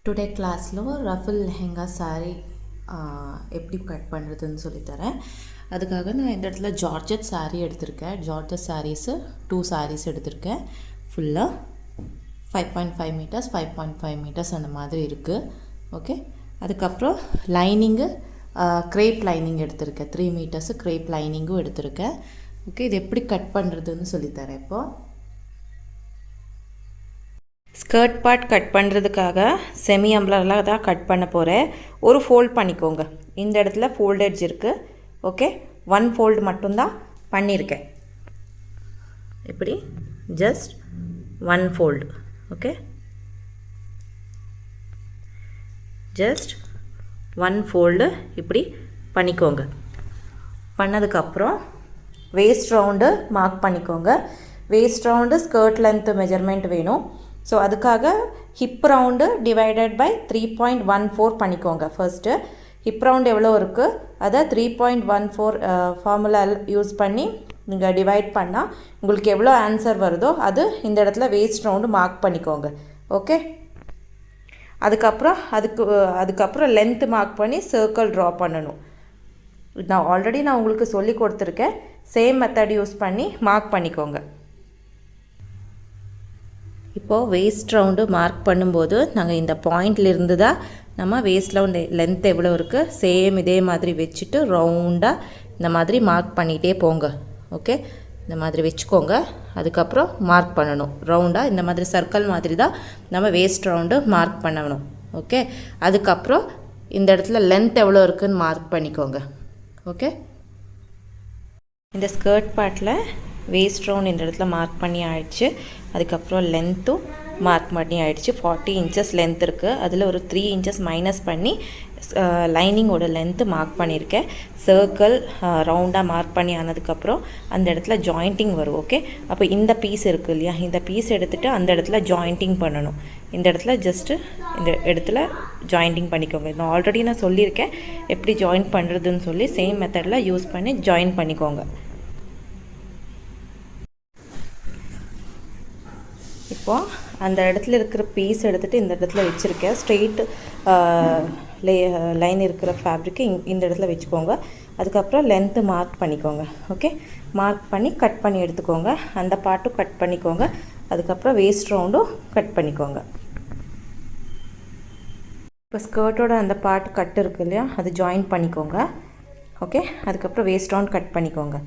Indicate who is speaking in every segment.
Speaker 1: Today கிளாஸில் ruffle lehenga sari எப்படி cut பண்ணுறதுன்னு சொல்லித்தரேன். அதுக்காக நான் இந்த இடத்துல ஜார்ஜெட் சாரீ எடுத்திருக்கேன். ஜார்ஜெட் சாரீஸு 2 சாரீஸ் எடுத்திருக்கேன். ஃபுல்லாக 5.5 மீட்டர்ஸ் 5.5 மீட்டர்ஸ் அந்த மாதிரி இருக்குது. ஓகே, அதுக்கப்புறம் லைனிங்கு க்ரேப் லைனிங் எடுத்திருக்கேன். 3 மீட்டர்ஸு க்ரேப் லைனிங்கும் எடுத்திருக்கேன். ஓகே, இது எப்படி கட் பண்ணுறதுன்னு சொல்லித்தரேன். இப்போது ஸ்கர்ட் பார்ட் கட் பண்ணுறதுக்காக செமி அம்ப்ரெல்லா தான் கட் பண்ண போகிறேன். ஒரு ஃபோல்ட் பண்ணிக்கோங்க. இந்த இடத்துல ஃபோல்டேஜ் இருக்குது. ஓகே, 1 ஃபோல்டு மட்டும்தான் பண்ணியிருக்கேன். இப்படி just 1 fold. Okay, just 1 fold இப்படி பண்ணிக்கோங்க. பண்ணதுக்கப்புறம் வேஸ்ட் ரவுண்டு மார்க் பண்ணிக்கோங்க. Waste round skirt length measurement வேணும். ஸோ அதுக்காக ஹிப் ரவுண்டு டிவைடட் பை 3.14 பண்ணிக்கோங்க. ஃபர்ஸ்ட்டு ஹிப் ரவுண்டு எவ்வளோ இருக்குது அதை 3.14 ஃபார்முலா யூஸ் பண்ணி நீங்கள் டிவைட் பண்ணால் உங்களுக்கு எவ்வளோ ஆன்சர் வருதோ அது இந்த இடத்துல வேஸ்ட் ரவுண்டு மார்க் பண்ணிக்கோங்க. ஓகே, அதுக்கப்புறம் லென்த்து மார்க் பண்ணி சர்க்கிள் ட்ரா பண்ணணும். நான் உங்களுக்கு சொல்லி கொடுத்துருக்கேன். சேம் மெத்தட் யூஸ் பண்ணி மார்க் பண்ணிக்கோங்க. இப்போது வேஸ்ட் ரவுண்டு மார்க் பண்ணும்போது நாங்கள் இந்த பாயிண்ட்லேருந்து தான் நம்ம வேஸ்ட் ரவுண்டு லென்த் எவ்வளோ இருக்குது சேம் இதே மாதிரி வச்சுட்டு ரவுண்டாக இந்த மாதிரி மார்க் பண்ணிகிட்டே போங்க. ஓகே, இந்த மாதிரி வச்சுக்கோங்க. அதுக்கப்புறம் மார்க் பண்ணணும் ரவுண்டாக. இந்த மாதிரி சர்க்கிள் மாதிரி தான் நம்ம வேஸ்ட் ரவுண்டு மார்க் பண்ணணும். ஓகே, அதுக்கப்புறம் இந்த இடத்துல லென்த் எவ்வளோ இருக்குதுன்னு மார்க் பண்ணிக்கோங்க. ஓகே, இந்த ஸ்கர்ட் பார்ட்டில் வேஸ்ட் ரவுண்ட் இந்த இடத்துல மார்க் பண்ணி ஆயிடுச்சு. அதுக்கப்புறம் லென்த்தும் மார்க் பண்ணி ஆயிடுச்சு. 40 இன்ச்சஸ் லென்த் இருக்குது. அதில் ஒரு 3 இன்ச்சஸ் மைனஸ் பண்ணி லைனிங்கோட லென்த்து மார்க் பண்ணியிருக்கேன். சர்க்கிள் ரவுண்டாக மார்க் பண்ணி ஆனதுக்கப்புறம் அந்த இடத்துல ஜாயிண்டிங் வரும். ஓகே, அப்போ இந்த பீஸ் இருக்குது இல்லையா, இந்த பீஸ் எடுத்துகிட்டு அந்த இடத்துல ஜாயிண்டிங் பண்ணணும். இந்த இடத்துல ஜஸ்ட்டு இந்த இடத்துல ஜாயிண்டிங் பண்ணிக்கோங்க. நான் ஆல்ரெடி சொல்லியிருக்கேன் எப்படி ஜாயின் பண்ணுறதுன்னு சொல்லி. சேம் மெத்தடில் யூஸ் பண்ணி ஜாயின் பண்ணிக்கோங்க. இப்போது அந்த இடத்துல இருக்கிற பீஸ் எடுத்துகிட்டு இந்த இடத்துல வச்சுருக்கேன். ஸ்ட்ரெயிட் லைன் இருக்கிற ஃபேப்ரிக்கு இந்த இடத்துல வச்சுக்கோங்க. அதுக்கப்புறம் லென்த்து மார்க் பண்ணிக்கோங்க. ஓகே, மார்க் பண்ணி கட் பண்ணி எடுத்துக்கோங்க. அந்த பார்ட்டும் கட் பண்ணிக்கோங்க. அதுக்கப்புறம் வேஸ்ட் ரவுண்டும் கட் பண்ணிக்கோங்க. இப்போ ஸ்கர்ட்டோட அந்த பார்ட் கட் இருக்குது இல்லையா, அது ஜாயின் பண்ணிக்கோங்க. ஓகே, அதுக்கப்புறம் வேஸ்ட் ரவுண்ட் கட் பண்ணிக்கோங்க.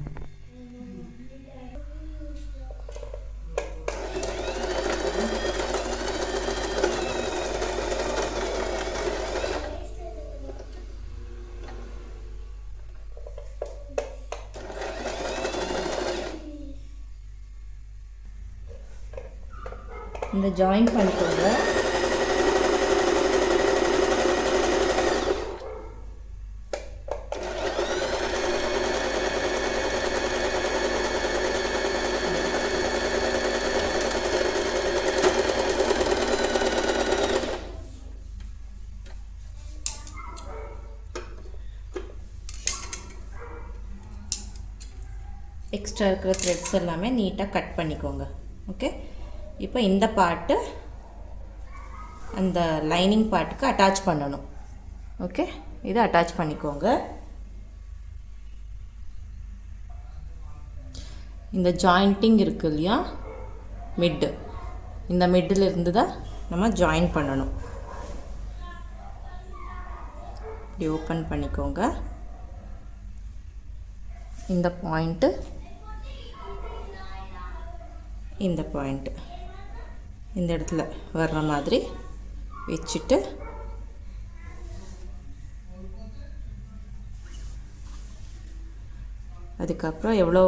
Speaker 1: இந்த ஜாயின் பண்ணிக்கோங்க. எக்ஸ்ட்ரா இருக்கிற த்ரெட்ஸ் எல்லாமே நீட்டாக கட் பண்ணிக்கோங்க. ஓகே, இப்போ இந்த பார்ட்டு அந்த லைனிங் பார்ட்டுக்கு அட்டாச் பண்ணணும். ஓகே, இதை அட்டாச் பண்ணிக்கோங்க. இந்த ஜாயிண்டிங் இருக்குது இல்லையா, மிட்டு, இந்த மிட்டில் இருந்து தான் நம்ம ஜாயின் பண்ணணும். இப்படி ஓப்பன் பண்ணிக்கோங்க. இந்த பாயிண்ட்டு இந்த பாயிண்ட்டு இந்த இடத்துல வர்ற மாதிரி வச்சுட்டு அதுக்கப்புறம் எவ்வளோ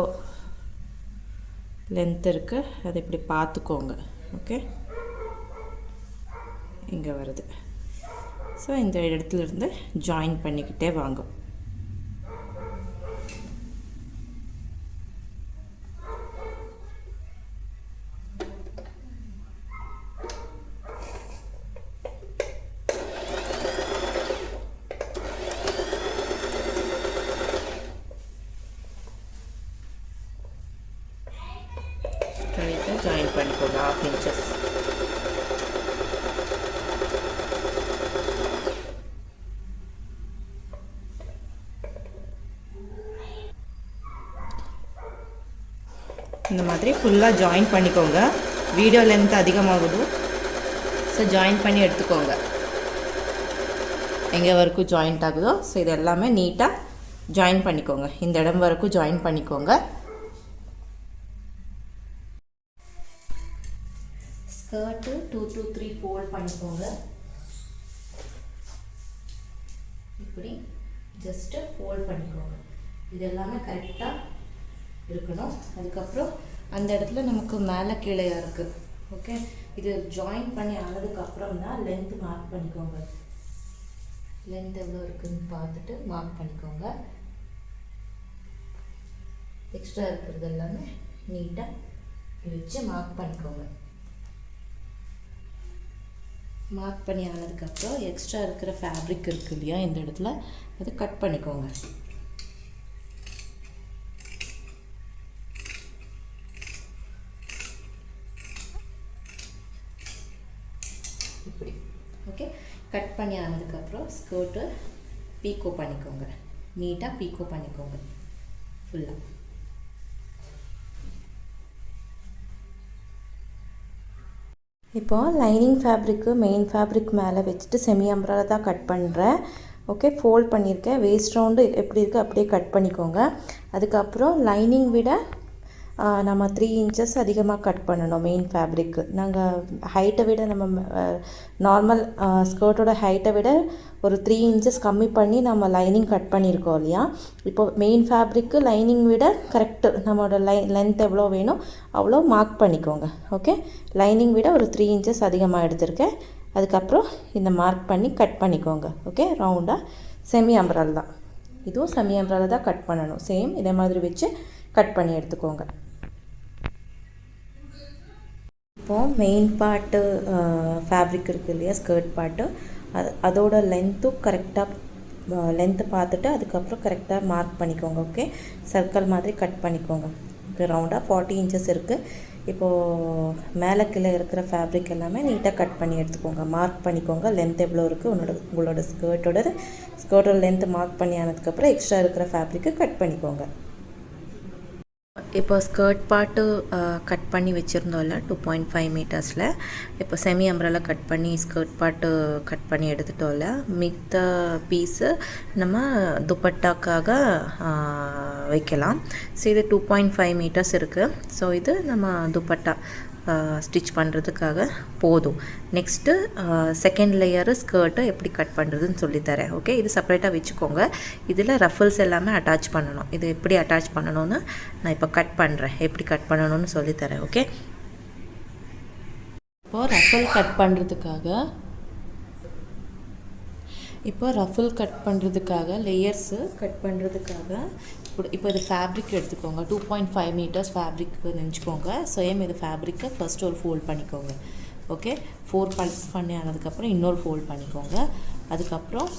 Speaker 1: லென்த் இருக்குது அதை இப்படி பார்த்துக்கோங்க. ஓகே, இங்கே வருது. ஸோ இந்த இடத்துல இருந்து ஜாயின் பண்ணிக்கிட்டே வாங்க. பண்ணிவிட்டு ஜாயின் பண்ணிக்கோங்க 1/2 inches. இந்த மாதிரி ஃபுல்லாக ஜாயின் பண்ணிக்கோங்க. வீடியோ லென்த் அதிகமாகுது, ஸோ ஜாயின் பண்ணி எடுத்துக்கோங்க. எங்கே வரைக்கும் ஜாயிண்ட் ஆகுதோ ஸோ இது எல்லாமே நீட்டாக ஜாயின் பண்ணிக்கோங்க. இந்த இடம் வரைக்கும் ஜாயின் பண்ணிக்கோங்க. ஸ்கர்ட்டு 2 to 3 ஃபோல்ட் பண்ணிக்கோங்க. இப்படி ஜஸ்ட்டு ஃபோல்ட் பண்ணிக்கோங்க. இது எல்லாமே கரெக்டாக இருக்கணும். அதுக்கப்புறம் அந்த இடத்துல நமக்கு மேலே கீழேயாக இருக்குது. ஓகே, இது ஜாயின் பண்ணி ஆனதுக்கப்புறம் தான் லென்த்து மார்க் பண்ணிக்கோங்க. லென்த் எவ்வளோ இருக்குதுன்னு பார்த்துட்டு மார்க் பண்ணிக்கோங்க. எக்ஸ்ட்ரா இருக்கிறது எல்லாமே நீட்டாக வச்சு மார்க் பண்ணிக்கோங்க. மார்க் பண்ணி ஆனதுக்கப்புறம் எக்ஸ்ட்ரா இருக்கிற ஃபேப்ரிக் இருக்குது இல்லையா, இந்த இடத்துல அது கட் பண்ணிக்கோங்க. இப்படி ஓகே, கட் பண்ணி ஆனதுக்கப்புறம் ஸ்கர்ட்டு பீக்கோ பண்ணிக்கோங்க. நீட்டாக பீக்கோ பண்ணிக்கோங்க ஃபுல்லாக. இப்போது லைனிங் ஃபேப்ரிக்கு மெயின் ஃபேப்ரிக் மேலே வச்சுட்டு செமி அம்ப்ரெல்லா தான் கட் பண்ணுறேன். ஓகே, ஃபோல்ட் பண்ணியிருக்கேன். வேஸ்ட் ரவுண்டு எப்படி இருக்குது அப்படியே கட் பண்ணிக்கோங்க. அதுக்கப்புறம் லைனிங் விட நம்ம 3 inches அதிகமாக கட் பண்ணணும் மெயின் ஃபேப்ரிக்கு. நாங்கள் ஹைட்டை விட நம்ம நார்மல் ஸ்கர்ட்டோட ஹைட்டை விட ஒரு 3 inches கம்மி பண்ணி நம்ம லைனிங் கட் பண்ணியிருக்கோம் இல்லையா. இப்போது மெயின் ஃபேப்ரிக்கு லைனிங் விட கரெக்டு நம்மளோட லென்த் எவ்வளோ வேணும் அவ்வளோ மார்க் பண்ணிக்கோங்க. ஓகே, லைனிங் விட ஒரு 3 inches அதிகமாக எடுத்திருக்கேன். அதுக்கப்புறம் இந்த மார்க் பண்ணி கட் பண்ணிக்கோங்க. ஓகே, ரவுண்டாக செமி அம்ப்ரெல்லா தான், இதுவும் செமி அம்ப்ரெல்லா தான் கட் பண்ணணும். சேம் இதே மாதிரி வச்சு கட் பண்ணி எடுத்துக்கோங்க. இப்போது மெயின் பார்ட்டு ஃபேப்ரிக் இருக்குது இல்லையா, ஸ்கர்ட் பார்ட்டு, அதோட லென்த்தும் கரெக்டாக லென்த்து பார்த்துட்டு அதுக்கப்புறம் கரெக்டாக மார்க் பண்ணிக்கோங்க. ஓகே, சர்க்கிள் மாதிரி கட் பண்ணிக்கோங்க. இப்போ ரவுண்டாக 40 inches இருக்குது. இப்போது மேலே கீழே இருக்கிற ஃபேப்ரிக் எல்லாமே நீட்டாக கட் பண்ணி எடுத்துக்கோங்க. மார்க் பண்ணிக்கோங்க லென்த் எவ்வளோ இருக்குது உங்களோட ஸ்கர்ட்டோட லென்த்து மார்க் பண்ணி ஆனதுக்கப்புறம் எக்ஸ்ட்ரா இருக்கிற ஃபேப்ரிக்கு கட் பண்ணிக்கோங்க. இப்போ ஸ்கர்ட் பார்ட்டு கட் பண்ணி வச்சுருந்தோம்ல 2.5 meters, இப்போ செமி அம்ப்ரெல்லா கட் பண்ணி ஸ்கர்ட் பார்ட்டு கட் பண்ணி எடுத்துட்டோம்ல, மித்த பீஸு நம்ம துப்பட்டாக்காக வைக்கலாம். ஸோ இது 2.5 meters இருக்குது. ஸோ இது நம்ம துப்பட்டா ஸ்டிச் பண்ணுறதுக்காக போதும். நெக்ஸ்ட்டு செகண்ட் லேயரு ஸ்கர்ட்டை எப்படி கட் பண்ணுறதுன்னு சொல்லித்தரேன். ஓகே, இது செப்பரேட்டாக வச்சுக்கோங்க. இதில் ரஃபிள்ஸ் எல்லாமே அட்டாச் பண்ணணும். இது எப்படி அட்டாச் பண்ணணும்னு நான் இப்போ கட் பண்ணுறேன், எப்படி கட் பண்ணணும்னு சொல்லித்தரேன். ஓகே, இப்போது ரஃபிள் கட் பண்ணுறதுக்காக லேயர்ஸு கட் பண்ணுறதுக்காக இப்போ இது ஃபேப்ரிக் எடுத்துக்கோங்க. 2.5 meters ஃபேப்ரிக் நினச்சிக்கோங்க. சேம் இது ஃபேப்ரிக்கை ஃபஸ்ட்டு ஒரு ஃபோல்ட் பண்ணிக்கோங்க. ஓகே, 4 பண்ணி ஆனதுக்கப்புறம் இன்னொரு ஃபோல்ட் பண்ணிக்கோங்க. அதுக்கப்புறம்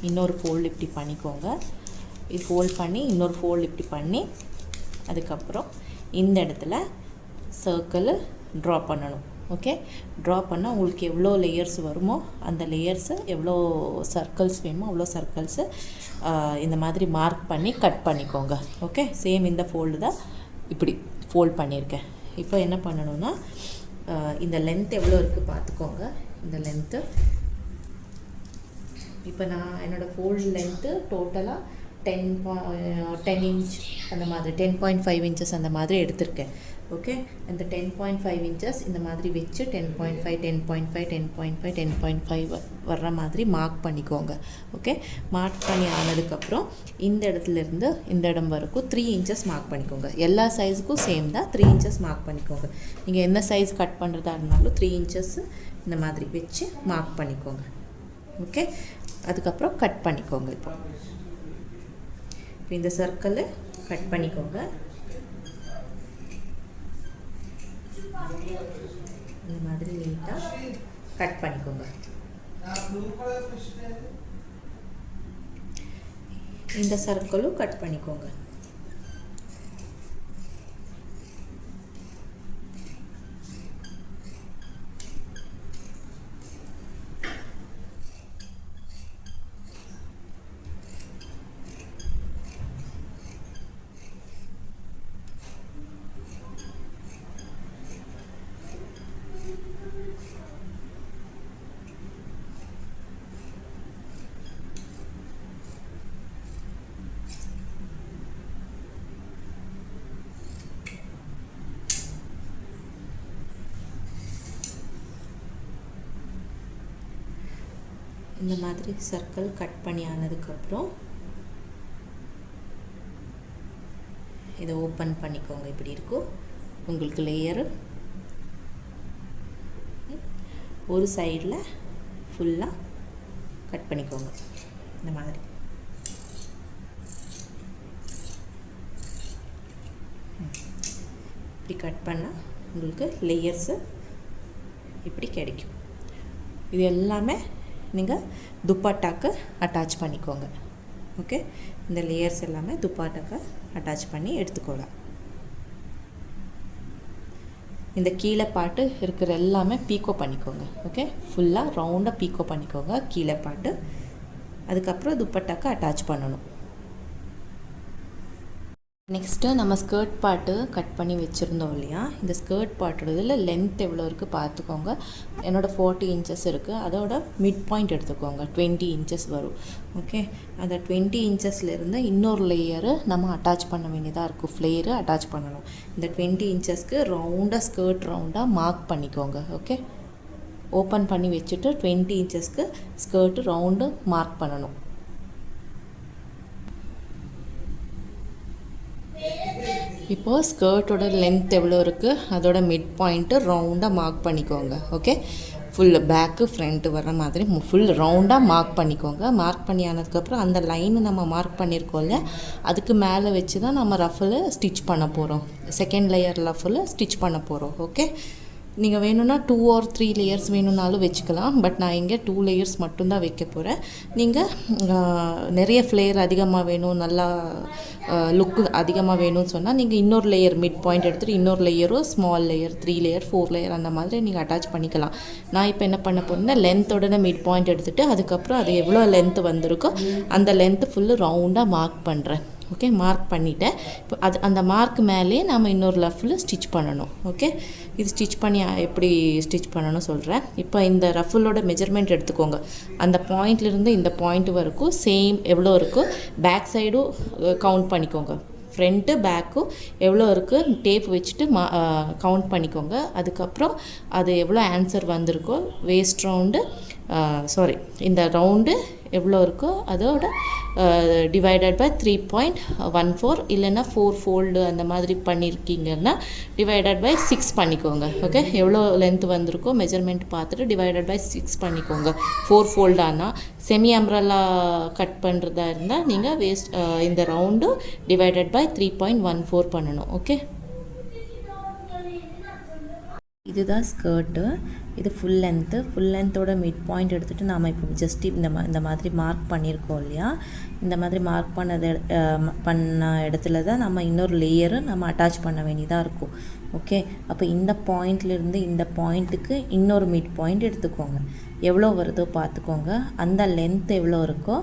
Speaker 1: இன்னொரு ஃபோல்டு இப்படி பண்ணிக்கோங்க. இது ஃபோல்ட் பண்ணி இன்னொரு ஃபோல்டு இப்படி பண்ணி அதுக்கப்புறம் இந்த இடத்துல சர்க்கிள் ட்ரா பண்ணணும். ஓகே, ட்ரா பண்ணால் உங்களுக்கு எவ்வளோ லேயர்ஸ் வருமோ அந்த லேயர்ஸு எவ்வளோ சர்க்கிள்ஸ் வேணுமோ அவ்வளோ சர்க்கிள்ஸு இந்த மாதிரி மார்க் பண்ணி கட் பண்ணிக்கோங்க. ஓகே, சேம் இந்த ஃபோல்டு தான் இப்படி ஃபோல்ட் பண்ணியிருக்கேன். இப்போ என்ன பண்ணணும்னா இந்த லென்த் எவ்வளோ இருக்குது பார்த்துக்கோங்க. இந்த லென்த்து இப்போ நான் என்னோடய ஃபோல்டு லென்த்து டோட்டலாக 10 inch அந்த மாதிரி 10.5 inches அந்த மாதிரி எடுத்திருக்கேன். ஓகே, இந்த 10.5 inches இந்த மாதிரி வச்சு 10.5 10.5 10.5 10.5 வர்ற மாதிரி மார்க் பண்ணிக்கோங்க. ஓகே, மார்க் பண்ணி ஆனதுக்கப்புறம் இந்த இடத்துலேருந்து இந்த இடம் வரைக்கும் 3 inches மார்க் பண்ணிக்கோங்க. எல்லா சைஸுக்கும் சேம் தான், 3 inches மார்க் பண்ணிக்கோங்க. நீங்கள் என்ன சைஸ் கட் பண்ணுறதா இருந்தாலும் 3 inches இந்த மாதிரி வச்சு மார்க் பண்ணிக்கோங்க. ஓகே, அதுக்கப்புறம் கட் பண்ணிக்கோங்க. இப்போ இந்த சர்க்கிள் கட் பண்ணிக்கோங்க. இந்த மாதிரி நீட்டாக கட் பண்ணிக்கோங்க. இந்த சர்க்கிளும் கட் பண்ணிக்கோங்க. இந்த மாதிரி சர்க்கிள் கட் பண்ணி ஆனதுக்கப்புறம் இதை ஓப்பன் பண்ணிக்கோங்க. இப்படி இருக்கும் உங்களுக்கு லேயரு. ஒரு சைடில் ஃபுல்லாக கட் பண்ணிக்கோங்க இந்த மாதிரி. இப்படி கட் பண்ணால் உங்களுக்கு லேயர்ஸு இப்படி கிடைக்கும். இது எல்லாமே நீங்கள் துப்பட்டாக்கு அட்டாச் பண்ணிக்கோங்க. ஓகே, இந்த லேயர்ஸ் எல்லாமே துப்பட்டாக்கு அட்டாச் பண்ணி எடுத்துக்கோலாம். இந்த கீழே பாட்டு இருக்கிற எல்லாமே பீக்கோ பண்ணிக்கோங்க. ஓகே, ஃபுல்லாக ரவுண்டாக பீக்கோ பண்ணிக்கோங்க கீழே பாட்டு. அதுக்கப்புறம் துப்பட்டாக்கு அட்டாச் பண்ணணும். நெக்ஸ்ட்டு நம்ம ஸ்கர்ட் பார்ட்டு கட் பண்ணி வச்சுருந்தோம் இல்லையா, இந்த ஸ்கர்ட் பார்ட்டோடதில் லென்த் எவ்வளோ இருக்குது பார்த்துக்கோங்க. என்னோடய 40 இன்ச்சஸ் இருக்குது. அதோட மிட் பாயிண்ட் எடுத்துக்கோங்க, 20 இன்ச்சஸ் வரும். ஓகே, அந்த 20 இன்ச்சஸ்லேருந்து இன்னொரு லேயரு நம்ம அட்டாச் பண்ண வேண்டியதாக இருக்கும். ஃப்ளேயரு அட்டாச் பண்ணணும். இந்த 20 இன்ச்சஸ்க்கு ரவுண்டாக ஸ்கர்ட் ரவுண்டாக மார்க் பண்ணிக்கோங்க. ஓகே, ஓப்பன் பண்ணி வச்சுட்டு 20 இன்ச்சஸ்க்கு ஸ்கர்ட்டு ரவுண்டு மார்க் பண்ணணும். இப்போது ஸ்கர்ட்டோட லென்த் எவ்வளோ இருக்குது அதோட மிட் பாயிண்ட்டு ரவுண்டாக மார்க் பண்ணிக்கோங்க. ஓகே, ஃபுல் பேக்கு ஃப்ரண்ட்டு வர மாதிரி ஃபுல் ரவுண்டாக மார்க் பண்ணிக்கோங்க. மார்க் பண்ணி ஆனதுக்கப்புறம் அந்த லைனு நம்ம மார்க் பண்ணியிருக்கோம்ல, அதுக்கு மேலே வச்சு தான் நம்ம ரஃபில் ஸ்டிச் பண்ண போகிறோம். செகண்ட் லேயர் ரஃபில் ஸ்டிச் பண்ண போகிறோம். ஓகே, நீங்கள் வேணும்னா 2 or 3 லேயர்ஸ் வேணும்னாலும் வச்சுக்கலாம். பட் நான் இங்கே 2 லேயர்ஸ் மட்டும்தான் வைக்க போகிறேன். நீங்கள் நிறைய ஃப்ளேயர் அதிகமாக வேணும், நல்லா லுக்கு அதிகமாக வேணும்னு சொன்னால் நீங்கள் இன்னொரு லேயர் மிட் பாயிண்ட் எடுத்துகிட்டு இன்னொரு லேயரும் ஸ்மால் லேயர் 3 லேயர் 4 லேயர் அந்த மாதிரி நீங்கள் அட்டாச் பண்ணிக்கலாம். நான் இப்போ என்ன பண்ண போகிறேன்னா லென்த்தோட மிட் பாயிண்ட் எடுத்துகிட்டு அதுக்கப்புறம் அது எவ்வளோ லென்த்து வந்திருக்கோ அந்த லென்த்து ஃபுல்லு ரவுண்டாக மார்க் பண்ணுறேன். ஓகே, மார்க் பண்ணிவிட்டேன். இப்போ அந்த மார்க் மேலேயே நம்ம இன்னொரு ரஃபில் ஸ்டிச் பண்ணணும். ஓகே, இது ஸ்டிச் பண்ணி எப்படி ஸ்டிச் பண்ணணும் சொல்கிறேன். இப்போ இந்த ரஃபிலோட மெஜர்மெண்ட் எடுத்துக்கோங்க. அந்த பாயிண்ட்லேருந்து இந்த பாயிண்ட் வரைக்கும் சேம் எவ்வளோ இருக்கோ பேக் சைடும் கவுண்ட் பண்ணிக்கோங்க. ஃப்ரண்ட்டு பேக்கும் எவ்வளோ இருக்குது டேப் வச்சுட்டு கவுண்ட் பண்ணிக்கோங்க. அதுக்கப்புறம் அது எவ்வளோ ஆன்சர் வந்திருக்கோ வேஸ்ட் ரவுண்டு இந்த ரவுண்டு எவ்வளோ இருக்கோ அதோட டிவைடட் பை 3.14 இல்லைன்னா 4 ஃபோல்டு அந்த மாதிரி பண்ணியிருக்கீங்கன்னா டிவைடட் பை 6 பண்ணிக்கோங்க. ஓகே, எவ்வளோ லென்த் வந்திருக்கோ மெஜர்மெண்ட் பார்த்துட்டு டிவைடட் பை 6 பண்ணிக்கோங்க. 4 ஃபோல்டானால் செமி அம்ப்ரெல்லா கட் பண்ணுறதா இருந்தால் நீங்கள் இந்த ரவுண்டு டிவைடட் பை 3.14 பண்ணணும். ஓகே, இதுதான் ஸ்கர்ட்டு. இது ஃபுல் லென்த்தோட மிட் பாயிண்ட் எடுத்துகிட்டு நாம் இப்போ ஜஸ்ட் இந்த மாதிரி மார்க் பண்ணியிருக்கோம் இல்லையா, இந்த மாதிரி மார்க் பண்ண இடத்துல தான் நம்ம இன்னொரு லேயரு நம்ம அட்டாச் பண்ண வேண்டியதாக இருக்கும். ஓகே, அப்போ இந்த பாயிண்ட்லேருந்து இந்த பாயிண்ட்டுக்கு இன்னொரு மிட் பாயிண்ட் எடுத்துக்கோங்க. எவ்வளோ வருதோ பார்த்துக்கோங்க. அந்த லென்த் எவ்வளோ இருக்கோ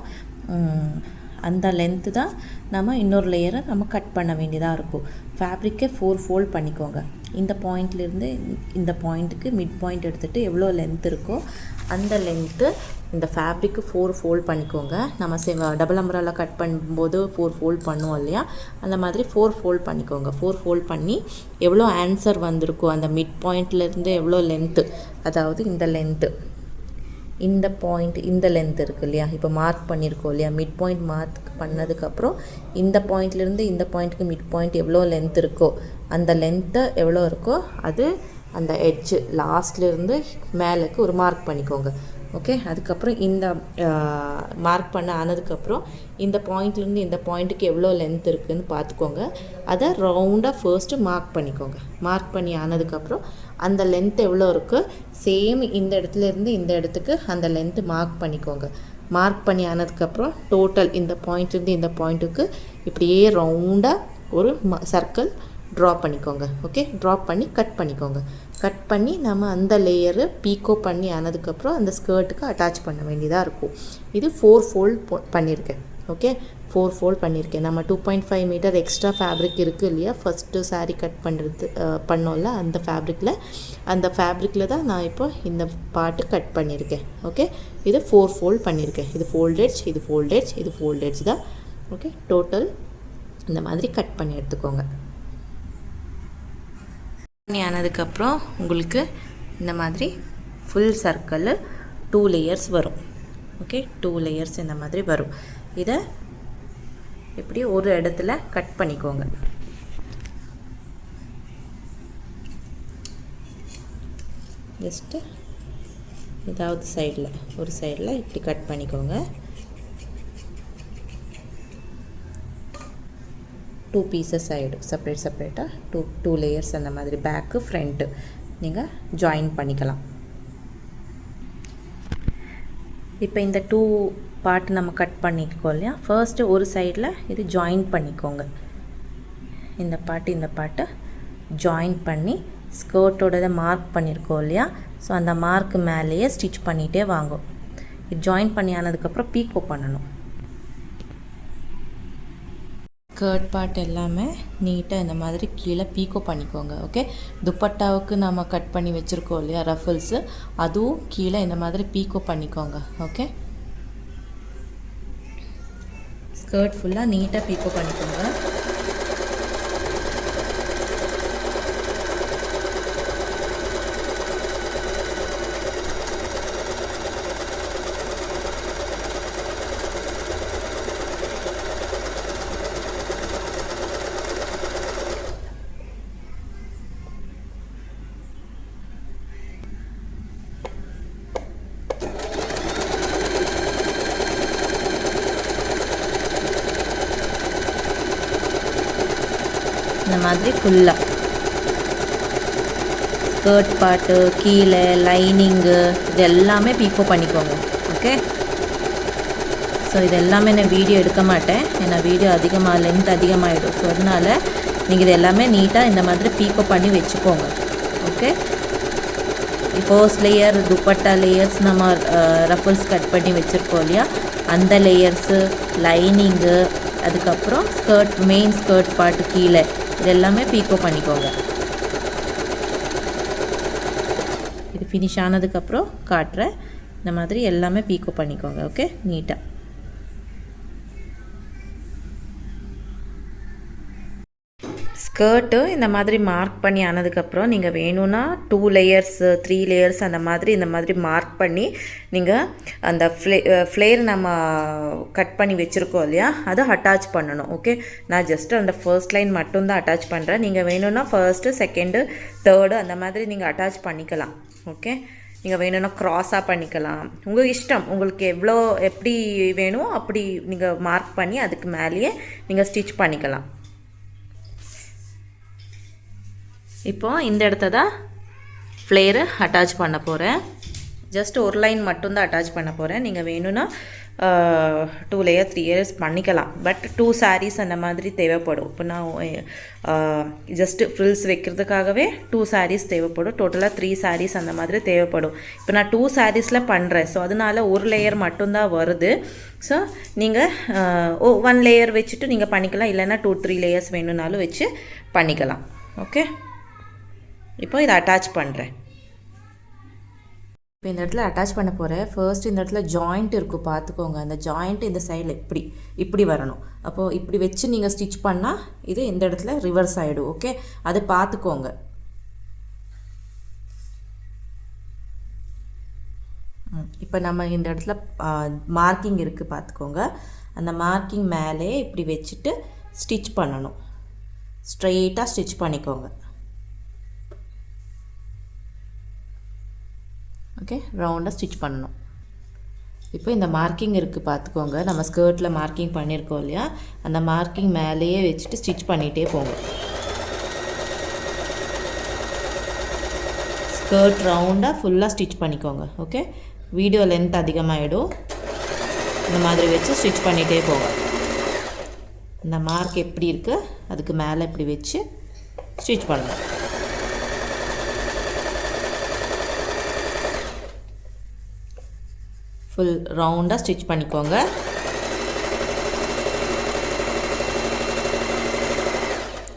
Speaker 1: அந்த லென்த்து தான் நம்ம இன்னொரு லேயரை நம்ம கட் பண்ண வேண்டியதாக இருக்கும். ஃபேப்ரிக்கை 4 ஃபோல்ட் பண்ணிக்கோங்க. இந்த பாயிண்ட்லேருந்து இந்த பாயிண்ட்டுக்கு மிட் பாயிண்ட் எடுத்துகிட்டு எவ்வளோ லென்த் இருக்கோ அந்த லென்த்து இந்த ஃபேப்ரிக்கு 4 ஃபோல்ட் பண்ணிக்கோங்க. நம்ம டபுள் அம்ப்ரெல்லா கட் பண்ணும்போது 4 ஃபோல்ட் பண்ணுவோம் இல்லையா, அந்த மாதிரி 4 ஃபோல்ட் பண்ணிக்கோங்க. 4 ஃபோல்ட் பண்ணி எவ்வளோ ஆன்சர் வந்திருக்கோ அந்த மிட் பாயிண்ட்லேருந்து எவ்வளோ லென்த்து, அதாவது இந்த லென்த்து இந்த பாயிண்ட் இந்த லென்த் இருக்குது இல்லையா, இப்போ மார்க் பண்ணியிருக்கோம் இல்லையா, மிட் பாயிண்ட் மார்க் பண்ணதுக்கப்புறம் இந்த பாயிண்ட்லேருந்து இந்த பாயிண்ட்டுக்கு மிட் பாயிண்ட் எவ்வளோ லென்த் இருக்கோ அந்த லென்த்து எவ்வளோ இருக்கோ அது அந்த எட்ஜு லாஸ்ட்லேருந்து மேலுக்கு ஒரு மார்க் பண்ணிக்கோங்க. ஓகே, அதுக்கப்புறம் இந்த மார்க் பண்ண ஆனதுக்கப்புறம் இந்த பாயிண்ட்லேருந்து இந்த பாயிண்ட்டுக்கு எவ்வளோ லென்த் இருக்குதுன்னு பார்த்துக்கோங்க. அதை ரவுண்டாக ஃபர்ஸ்ட்டு மார்க் பண்ணிக்கோங்க. மார்க் பண்ணி ஆனதுக்கப்புறம் அந்த லென்த் எவ்வளோ இருக்குது சேம் இந்த இடத்துலேருந்து இந்த இடத்துக்கு அந்த லென்த்து மார்க் பண்ணிக்கோங்க. மார்க் பண்ணி ஆனதுக்கப்புறம் டோட்டல் இந்த பாயிண்ட்லேருந்து இந்த பாயிண்ட்டுக்கு இப்படியே ரவுண்டாக ஒரு சர்க்கிள் ட்ரா பண்ணிக்கோங்க. ஓகே, ட்ரா பண்ணி கட் பண்ணிக்கோங்க. கட் பண்ணி நம்ம அந்த லேயரு பீக்கோ பண்ணி ஆனதுக்கப்புறம் அந்த ஸ்கர்ட்டுக்கு அட்டாச் பண்ண வேண்டியதாக இருக்கும். இது 4 ஃபோல்ட் பண்ணியிருக்கேன். ஓகே, 4 ஃபோல்ட் பண்ணியிருக்கேன். நம்ம 2.5 மீட்டர் எக்ஸ்ட்ரா ஃபேப்ரிக் இருக்குது இல்லையா, ஃபஸ்ட்டு சாரீ கட் பண்ணோம்ல அந்த ஃபேப்ரிக்கில் தான் நான் இப்போ இந்த பார்ட்டு கட் பண்ணியிருக்கேன். ஓகே, இது 4 ஃபோல்ட் பண்ணியிருக்கேன். இது ஃபோல்டேஜ், இது ஃபோல்டேஜ், இது ஃபோல்டேஜ் தான். ஓகே, டோட்டல் இந்த மாதிரி கட் பண்ணி எடுத்துக்கோங்க. பண்ணி ஆனதுக்கப்புறம் உங்களுக்கு இந்த மாதிரி ஃபுல் சர்க்கிள் 2 லேயர்ஸ் வரும். ஓகே 2 லேயர்ஸ் இந்த மாதிரி வரும். இதை இப்படி ஒரு இடத்துல கட் பண்ணிக்கோங்க. ஜஸ்ட்டு ஏதாவது சைடில் ஒரு சைடில் இப்படி கட் பண்ணிக்கோங்க. 2 பீசஸ் ஆகிடும் செப்பரேட்டாக 2 லேயர்ஸ் அந்த மாதிரி பேக்கு ஃப்ரண்ட்டு நீங்கள் ஜாயின் பண்ணிக்கலாம். இப்போ இந்த 2 பார்ட் நம்ம கட் பண்ணியிருக்கோம் இல்லையா, ஃபர்ஸ்ட்டு ஒரு சைடில் இது ஜாயின் பண்ணிக்கோங்க. இந்த பாட்டு ஜாயின் பண்ணி ஸ்கர்ட்டோட மார்க் பண்ணியிருக்கோம் இல்லையா, ஸோ அந்த மார்க் மேலேயே ஸ்டிச் பண்ணிகிட்டே வாங்கும். இது ஜாயின் பண்ணி ஆனதுக்கப்புறம் பீக்கோ பண்ணணும். ஸ்கர்ட் பார்ட் எல்லாமே நீட்டாக இந்த மாதிரி கீழே பீக்கோ பண்ணிக்கோங்க. ஓகே, துப்பட்டாவுக்கு நம்ம கட் பண்ணி வச்சுருக்கோம் இல்லையா ரஃபல்ஸு, அதுவும் கீழே இந்த மாதிரி பீக்கோ பண்ணிக்கோங்க. ஓகே, ஸ்கர்ட் ஃபுல்லாக நீட்டாக பீக்கோ பண்ணிக்கோங்க. இந்த மாதிரி ஃபுல்லாக ஸ்கர்ட் பார்ட்டு கீழே லைனிங்கு இது எல்லாமே பீக்கோ பண்ணிக்கோங்க. ஓகே, ஸோ இது எல்லாமே நான் வீடியோ எடுக்க மாட்டேன், ஏன்னா வீடியோ லென்த் அதிகமாகிடும். ஸோ அதனால் நீங்கள் இது எல்லாமே நீட்டாக இந்த மாதிரி பீக்கோ பண்ணி வச்சுக்கோங்க. Okay, first layer dupatta layers நம்ம ரஃபல்ஸ் கட் பண்ணி வச்சுருக்கோம் இல்லையா, அந்த லேயர்ஸு லைனிங்கு அதுக்கப்புறம் மெயின் ஸ்கர்ட் பார்ட்டு கீழே இது எல்லாமே பீக்கோ பண்ணிக்கோங்க. இது ஃபினிஷ் ஆனதுக்கப்புறம் காட்டுறேன். இந்த மாதிரி எல்லாமே பீக்கோ பண்ணிக்கோங்க. ஓகே, நீட்டாக ஸ்கர்ட்டு இந்த மாதிரி மார்க் பண்ணி ஆனதுக்கப்புறம் நீங்கள் வேணும்னா 2 லேயர்ஸ் 3 லேயர்ஸ் அந்த மாதிரி இந்த மாதிரி மார்க் பண்ணி நீங்கள் அந்த ஃப்ளேர் நம்ம கட் பண்ணி வச்சுருக்கோம் இல்லையா அதை அட்டாச் பண்ணணும். ஓகே, நான் ஜஸ்ட்டு அந்த ஃபர்ஸ்ட் லைன் மட்டும்தான் அட்டாச் பண்ணுறேன். நீங்கள் வேணும்னா ஃபர்ஸ்ட்டு செகண்டு தேர்டு அந்த மாதிரி நீங்கள் அட்டாச் பண்ணிக்கலாம். ஓகே, நீங்கள் வேணும்னா க்ராஸாக பண்ணிக்கலாம், உங்கள் இஷ்டம். உங்களுக்கு எப்படி வேணும் அப்படி நீங்கள் மார்க் பண்ணி அதுக்கு மேலேயே நீங்கள் ஸ்டிச் பண்ணிக்கலாம். இப்போது இந்த இடத்த தான் ஃப்ளேரு அட்டாச் பண்ண போகிறேன். ஜஸ்ட் ஒரு லைன் மட்டும்தான் அட்டாச் பண்ண போகிறேன். நீங்கள் வேணும்னா 2 லேயர் 3 லேயர்ஸ் பண்ணிக்கலாம். பட் 2 sarees அந்த மாதிரி தேவைப்படும். இப்போ நான் ஜஸ்ட்டு ஃப்ரில்ஸ் வைக்கிறதுக்காகவே 2 sarees தேவைப்படும். டோட்டலாக 3 sarees அந்த மாதிரி தேவைப்படும். இப்போ நான் 2 sareesல பண்ணுறேன். ஸோ அதனால் ஒரு லேயர் மட்டும்தான் வருது. ஸோ நீங்கள் 1 லேயர் வச்சுட்டு நீங்கள் பண்ணிக்கலாம், இல்லைன்னா 2-3 லேயர்ஸ் வேணும்னாலும் வச்சு பண்ணிக்கலாம். ஓகே, இப்போ இதை அட்டாச் பண்ணுறேன். இப்போ இந்த இடத்துல அட்டாச் பண்ண போகிறேன். ஃபர்ஸ்ட் இந்த இடத்துல ஜாயிண்ட் இருக்கும், பார்த்துக்கோங்க. அந்த ஜாயிண்ட் இந்த சைடில் இப்படி வரணும். அப்போது இப்படி வச்சு நீங்கள் ஸ்டிச் பண்ணால் இது இந்த இடத்துல ரிவர்ஸ் ஆகிடும். ஓகே, அதை பார்த்துக்கோங்க. இப்போ நம்ம இந்த இடத்துல மார்க்கிங் இருக்குது, பார்த்துக்கோங்க. அந்த மார்க்கிங் மேலே இப்படி வச்சுட்டு ஸ்டிச் பண்ணணும். ஸ்ட்ரெயிட்டாக ஸ்டிச் பண்ணிக்கோங்க. ஓகே, ரவுண்டாக ஸ்டிச் பண்ணணும். இப்போ இந்த மார்க்கிங் இருக்குது, பார்த்துக்கோங்க. நம்ம ஸ்கர்ட்டில் மார்க்கிங் பண்ணியிருக்கோம் இல்லையா, அந்த மார்க்கிங் மேலேயே வச்சுட்டு ஸ்டிச் பண்ணிகிட்டே போங்க. ஸ்கர்ட் ரவுண்டாக ஃபுல்லாக ஸ்டிச் பண்ணிக்கோங்க. ஓகே, வீடியோ லென்த் அதிகமாகிடும். இந்த மாதிரி வச்சு ஸ்டிச் பண்ணிகிட்டே போங்க. இந்த மார்க் எப்படி இருக்குது அதுக்கு மேலே இப்படி வச்சு ஸ்டிச் பண்ணணும். ஃபுல் ரவுண்டாக ஸ்டிச் பண்ணிக்கோங்க.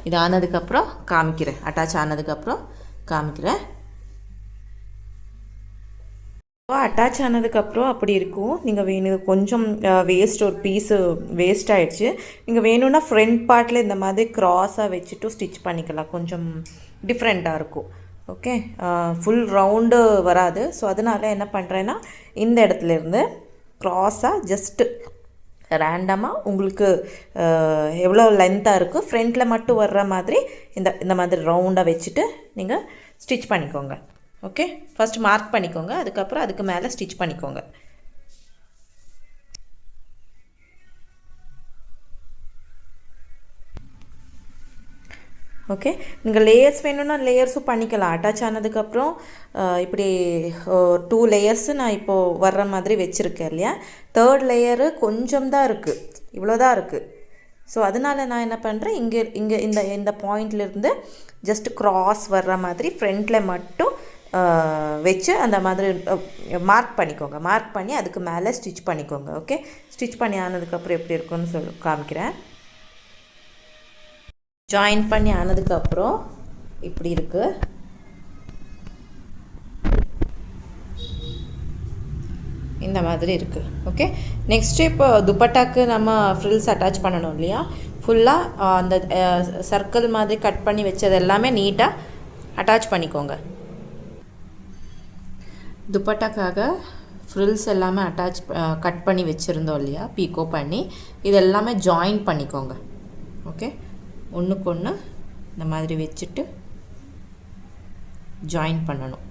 Speaker 1: இது ஆனதுக்கப்புறம் காமிக்கிறேன், அட்டாச் ஆனதுக்கப்புறம் காமிக்கிறேன். அட்டாச் ஆனதுக்கப்புறம் அப்படி இருக்கும். நீங்கள் வேணும் கொஞ்சம் ஒரு பீஸு வேஸ்ட் ஆகிடுச்சு. நீங்கள் வேணும்னா ஃப்ரண்ட் பார்ட்டில் இந்த மாதிரி க்ராஸாக வச்சுட்டு ஸ்டிச் பண்ணிக்கலாம், கொஞ்சம் டிஃப்ரெண்ட்டாக இருக்கும். ஓகே, ஃபுல் ரவுண்டு வராது. ஸோ அதனால் என்ன பண்ணுறேன்னா இந்த இடத்துலேருந்து க்ராஸாக ஜஸ்ட்டு ரேண்டமாக உங்களுக்கு எவ்வளோ லென்த்தாக இருக்குது ஃப்ரண்ட்டில் மட்டும் வர்ற மாதிரி இந்த மாதிரி ரவுண்டாக வச்சுட்டு நீங்கள் ஸ்டிச் பண்ணிக்கோங்க. ஓகே, ஃபஸ்ட் மார்க் பண்ணிக்கோங்க, அதுக்கப்புறம் அதுக்கு மேலே ஸ்டிச் பண்ணிக்கோங்க. ஓகே, நீங்கள் லேயர்ஸ் வேணும்னா லேயர்ஸும் பண்ணிக்கலாம். அட்டாச் ஆனதுக்கப்புறம் இப்படி 2 லேயர்ஸு நான் இப்போது வர்ற மாதிரி வச்சுருக்கேன் இல்லையா. 3rd லேயரு கொஞ்சம் தான் இருக்குது, இவ்வளோ தான் இருக்குது. ஸோ அதனால் நான் என்ன பண்ணுறேன், இங்கே இந்த பாயிண்ட்லேருந்து ஜஸ்ட் க்ராஸ் வர்ற மாதிரி ஃப்ரண்ட்டில் மட்டும் வச்சு அந்த மாதிரி மார்க் பண்ணிக்கோங்க. மார்க் பண்ணி அதுக்கு மேலே ஸ்டிச் பண்ணிக்கோங்க. ஓகே, ஸ்டிச் பண்ணி ஆனதுக்கப்புறம் எப்படி இருக்குன்னு காமிக்கிறேன். ஜாயின் பண்ணி ஆனதுக்கப்புறம் இப்படி இருக்குது. இந்த மாதிரி இருக்குது. ஓகே, நெக்ஸ்ட்டு இப்போ துப்பட்டாக்கு நம்ம ஃப்ரில்ஸ் அட்டாச் பண்ணணும் இல்லையா. ஃபுல்லாக அந்த சர்க்கிள் மாதிரி கட் பண்ணி வச்சது எல்லாமே நீட்டாக அட்டாச் பண்ணிக்கோங்க. துப்பட்டாக்காக ஃப்ரில்ஸ் எல்லாமே கட் பண்ணி வச்சுருந்தோம் இல்லையா, பீக்கோ பண்ணி இது எல்லாமே ஜாயின் பண்ணிக்கோங்க. ஓகே, ஒன்றுக்கு ஒன்று இந்த மாதிரி வச்சுட்டு ஜாயின் பண்ணணும்.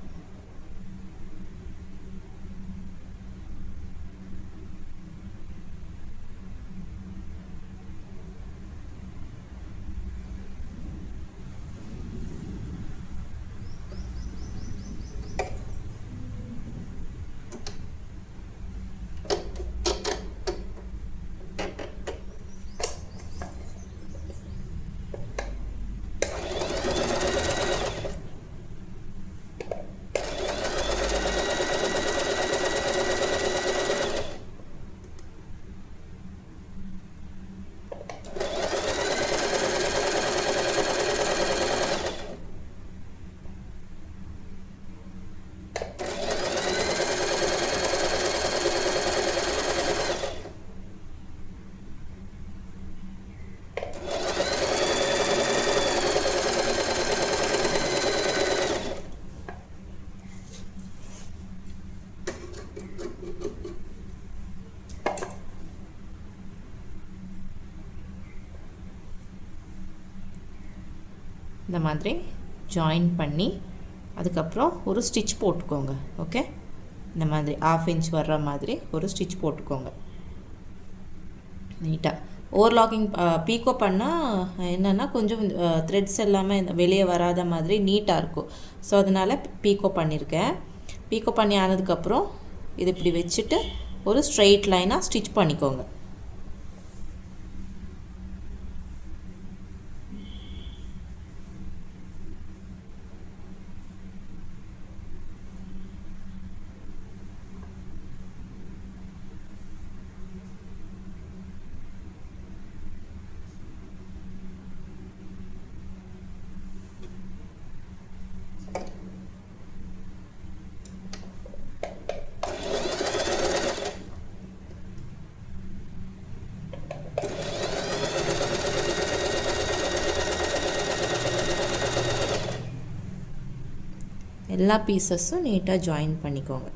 Speaker 1: இந்த மாதிரி ஜாயின் பண்ணி அதுக்கப்புறம் ஒரு ஸ்டிச் போட்டுக்கோங்க. ஓகே, இந்த மாதிரி 1/2 இன்ச் வர்ற மாதிரி ஒரு ஸ்டிச் போட்டுக்கோங்க நீட்டாக. ஓவர்லாக்கிங் பீக்கோ பண்ணால் என்னென்னா கொஞ்சம் த்ரெட்ஸ் எல்லாமே வெளியே வராத மாதிரி நீட்டாக இருக்கும். ஸோ அதனால் பீக்கோ பண்ணியிருக்கேன். பீக்கோ பண்ணி ஆனதுக்கப்புறம் இது இப்படி வச்சுட்டு ஒரு ஸ்ட்ரெயிட் லைனாக ஸ்டிச் பண்ணிக்கோங்க. எல்லா பீசஸும் நீட்டாக ஜாயின் பண்ணிக்கோங்க.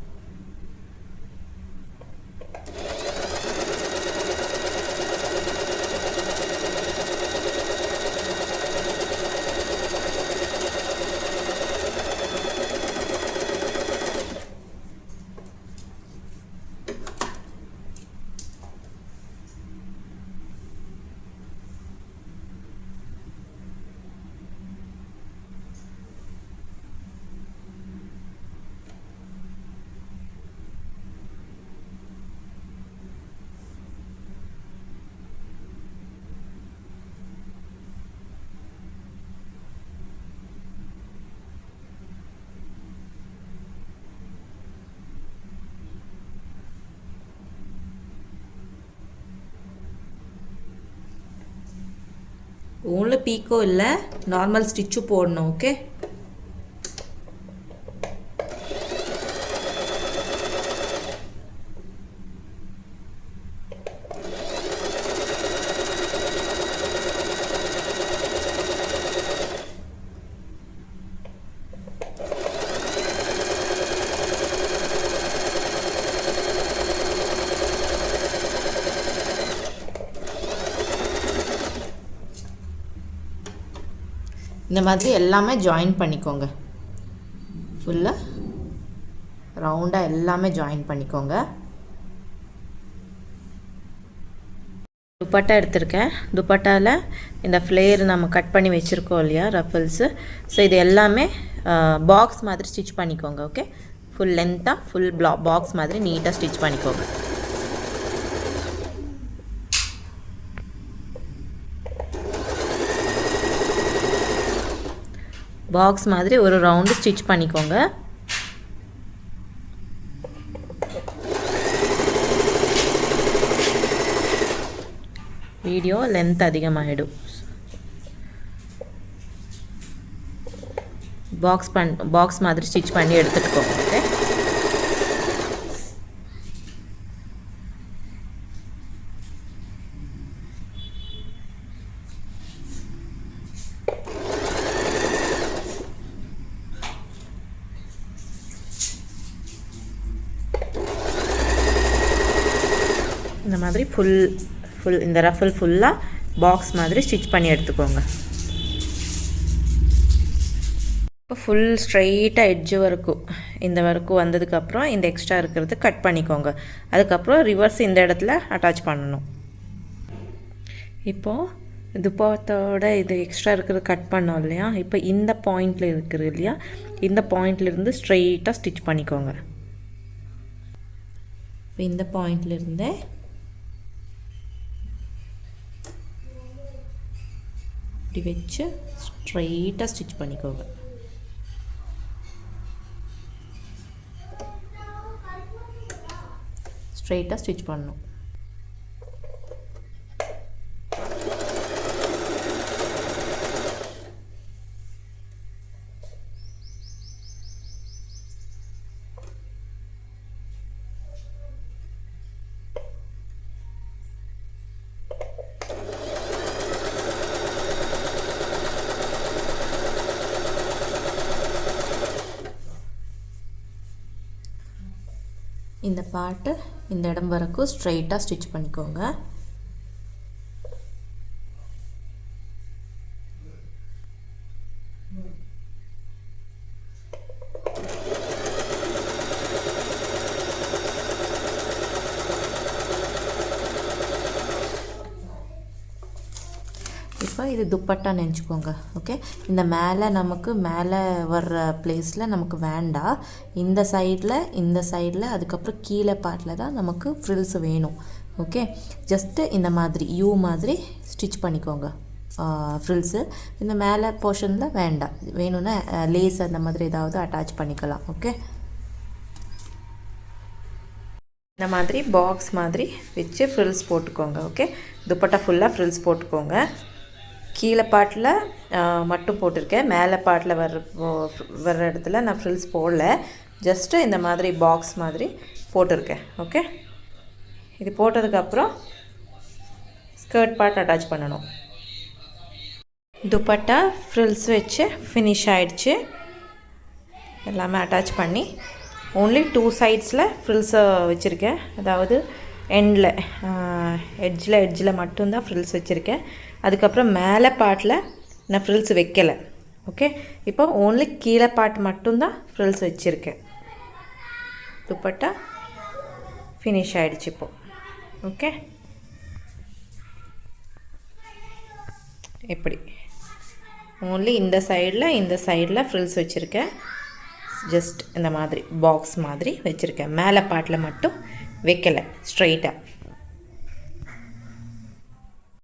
Speaker 1: ஓன்லி பீக்கோ இல்லை, நார்மல் ஸ்டிச்சும் போடணும். ஓகே, இந்த மாதிரி எல்லாமே ஜாயின் பண்ணிக்கோங்க. ஃபுல்லாக ரவுண்டாக எல்லாமே ஜாயின் பண்ணிக்கோங்க. துப்பட்டா எடுத்திருக்கேன். துப்பட்டாவில் இந்த ஃப்ளேர் நம்ம கட் பண்ணி வச்சுருக்கோம் இல்லையா, ரஃபல்ஸு. ஸோ இது எல்லாமே பாக்ஸ் மாதிரி ஸ்டிச் பண்ணிக்கோங்க. ஓகே, ஃபுல் லென்த்தாக ஃபுல் பாக்ஸ் மாதிரி நீட்டாக ஸ்டிச் பண்ணிக்கோங்க. பாக்ஸ் மாதிரி ஒரு ரவுண்டு ஸ்டிச் பண்ணிக்கோங்க. வீடியோ லென்த் அதிகமாகிடும். பாக்ஸ் மாதிரி ஸ்டிச் பண்ணி எடுத்துகிட்டு ஓகே. இந்த மாதிரி ஃபுல் இந்த ரஃபல் ஃபுல்லாக பாக்ஸ் மாதிரி ஸ்டிச் பண்ணி எடுத்துக்கோங்க. இப்போ ஃபுல் ஸ்ட்ரைட்டாக எட்ஜு வரைக்கும் இந்த வரைக்கும் வந்ததுக்கப்புறம் இந்த எக்ஸ்ட்ரா இருக்கிறது கட் பண்ணிக்கோங்க. அதுக்கப்புறம் ரிவர்ஸ் இந்த இடத்துல அட்டாச் பண்ணணும். இப்போது துப்பட்டோட இது எக்ஸ்ட்ரா இருக்கிறது கட் பண்ணோம் இல்லையா, இப்போ இந்த பாயிண்டில் இருக்குது இல்லையா, இந்த பாயிண்ட்லேருந்து ஸ்ட்ரைட்டாக ஸ்டிச் பண்ணிக்கோங்க. இப்போ இந்த பாயிண்ட்லேருந்து இப்படி வச்சு ஸ்ட்ரைட்டாக ஸ்டிச் பண்ணிக்கோங்க. ஸ்ட்ரைட்டாக ஸ்டிச் பண்ணணும். இந்த பார்ட்டு இந்த இடம் வரைக்கும் ஸ்ட்ரைட்டாக ஸ்டிச் பண்ணிக்கோங்க. இப்போ இது துப்பட்டா நினச்சிக்கோங்க. ஓகே, இந்த நமக்கு மேலே வர்ற பிளேஸில் நமக்கு வேண்டாம். இந்த சைடில் அதுக்கப்புறம் கீழே பார்ட்டில் தான் நமக்கு ஃப்ரில்ஸ் வேணும். ஓகே, ஜஸ்ட்டு இந்த மாதிரி யூ மாதிரி ஸ்டிச் பண்ணிக்கோங்க ஃப்ரில்ஸு. இந்த மேலே போர்ஷனில் வேண்டாம், வேணும்னா லேஸ் அந்த மாதிரி ஏதாவது அட்டாச் பண்ணிக்கலாம். ஓகே, இந்த மாதிரி பாக்ஸ் மாதிரி வச்சு ஃப்ரில்ஸ் போட்டுக்கோங்க. ஓகே, துப்பட்டா ஃபுல்லாக ஃப்ரில்ஸ் போட்டுக்கோங்க. கீழே பாட்டில் மட்டும் போட்டிருக்கேன், மேலே பாட்டில் வர்ற இடத்துல நான் ஃப்ரில்ஸ் போடல, ஜஸ்ட்டு இந்த மாதிரி பாக்ஸ் மாதிரி போட்டிருக்கேன். ஓகே, இது போட்டதுக்கப்புறம் ஸ்கர்ட் பார்ட் அட்டாச் பண்ணணும். துப்பட்டா ஃப்ரில்ஸ் வச்சு ஃபினிஷ் ஆகிடுச்சு. எல்லாமே அட்டாச் பண்ணி ஓன்லி 2 சைட்ஸில் ஃப்ரில்ஸை வச்சுருக்கேன். அதாவது எட்ஜில் மட்டும்தான் ஃப்ரில்ஸ் வச்சுருக்கேன். அதுக்கப்புறம் மேலே பார்ட்டில் நான் ஃப்ரில்ஸ் வைக்கலை. ஓகே, இப்போ ஓன்லி கீழே பார்ட் மட்டும்தான் ஃப்ரில்ஸ் வச்சுருக்கேன். துப்பட்டா ஃபினிஷ் ஆகிடுச்சு இப்போது. ஓகே, எப்படி ஓன்லி இந்த சைடில் ஃப்ரில்ஸ் வச்சுருக்கேன். ஜஸ்ட் இந்த மாதிரி பாக்ஸ் மாதிரி வச்சுருக்கேன். மேலே பார்ட்டில் மட்டும் வைக்கலை, ஸ்ட்ரைட்டாக.